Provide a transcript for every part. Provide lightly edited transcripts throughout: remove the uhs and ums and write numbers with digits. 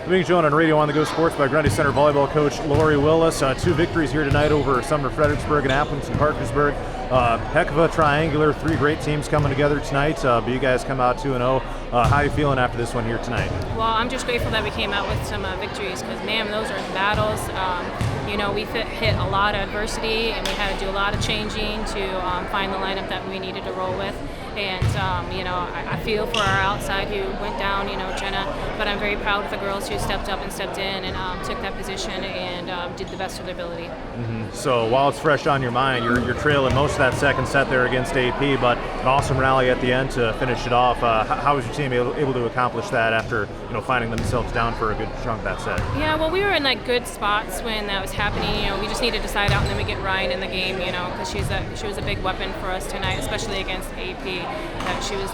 Being joined on Radio on the Go Sports by Grundy Center volleyball coach Lori Willis. 2 victories here tonight over Sumner Fredericksburg and Appleton Parkersburg. Heck of a triangular, 3 great teams coming together tonight. But you guys come out 2-0. How are you feeling after this one here tonight? Well, I'm just grateful that we came out with some victories because, man, those are battles. We hit a lot of adversity and we had to do a lot of changing to find the lineup that we needed to roll with. And, I feel for our outside who went down, Jenna, but I'm very proud of the girls who stepped up and stepped in and took that position and did the best of their ability. Mm-hmm. So while it's fresh on your mind, you're trailing most of that second set there against AP, but an awesome rally at the end to finish it off. How was your team able to accomplish that after, finding themselves down for a good chunk of that set? Yeah, well, we were in good spots when that was happening. We just needed to side out and then we get Ryan in the game, because she was a big weapon for us tonight, especially against AP. That she was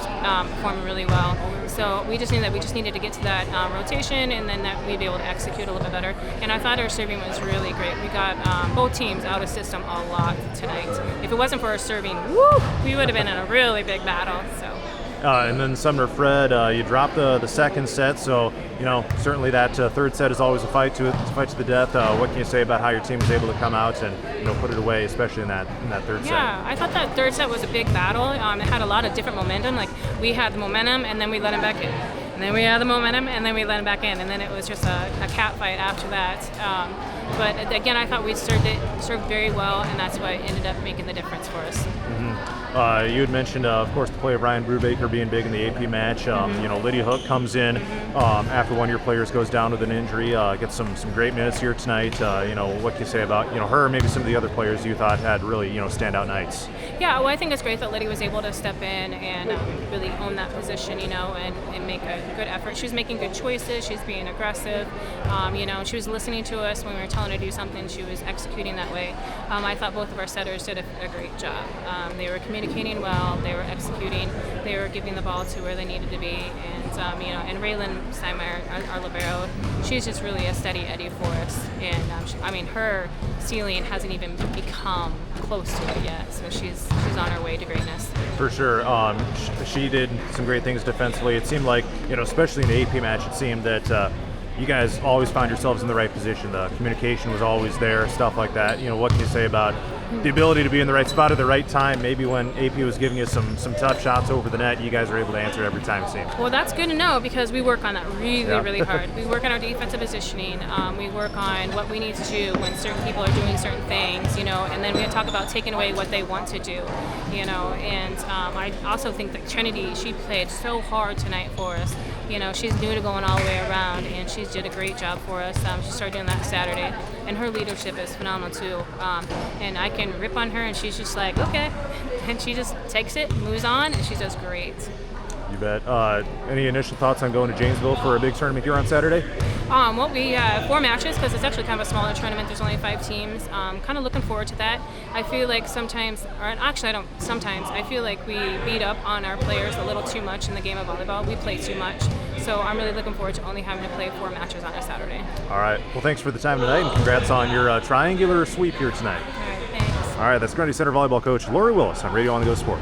performing really well. So we just knew that we just needed to get to that rotation and then that we'd be able to execute a little bit better. And I thought our serving was really great. We got both teams out of system a lot tonight. If it wasn't for our serving, we would have been in a really big battle. So. And then Sumner Fred, you dropped the second set, so certainly that third set is always a fight to the death. What can you say about how your team was able to come out and put it away, especially in that third set? Yeah, I thought that third set was a big battle. It had a lot of different momentum. Like we had the momentum, and then we let him back in. And then we had the momentum, and then we let him back in. And then it was just a cat fight after that. But again, I thought we served very well, and that's what ended up making the difference for us. Mm-hmm. You had mentioned, of course, the play of Ryan Brubaker being big in the AP match. Lydia Hook comes in after one of your players goes down with an injury, gets some great minutes here tonight. What can you say about her, maybe some of the other players you thought had really standout nights? Yeah, well, I think it's great that Lydia was able to step in and really own that position, and make a good effort. She was making good choices. She's being aggressive. She was listening to us when we were telling her to do something. She was executing that way. I thought both of our setters did a great job. They were communicating well. They were executing. They were giving the ball to where they needed to be. And Raylan Steinmeier, our libero, she's just really a steady Eddie for us. And her ceiling hasn't even become close to it yet. So she's on her way to greatness. For sure. She did some great things defensively. It seemed like, especially in the AP match, it seemed that you guys always found yourselves in the right position. The communication was always there, stuff like that. What can you say about the ability to be in the right spot at the right time? Maybe when AP was giving you some tough shots over the net, you guys were able to answer every time, it seemed. Well, that's good to know because we work on that really hard. We work on our defensive positioning. We work on what we need to do when certain people are doing certain things, and then we talk about taking away what they want to do, And I also think that Trinity, she played so hard tonight for us. She's new to going all the way around, and she did a great job for us. She started doing that Saturday, and her leadership is phenomenal too. And I can rip on her, and she's just like, okay, and she just takes it, moves on, and she does great. You bet. Any initial thoughts on going to Janesville for a big tournament here on Saturday? We 4 matches because it's actually kind of a smaller tournament. There's only 5 teams. Kind of looking forward to that. I feel like I feel like we beat up on our players a little too much in the game of volleyball. We play too much. So I'm really looking forward to only having to play 4 matches on a Saturday. All right. Well, thanks for the time tonight, and congrats on your triangular sweep here tonight. All right, thanks. All right, that's Grundy Center volleyball coach Lori Willis on Radio on the Go Sports.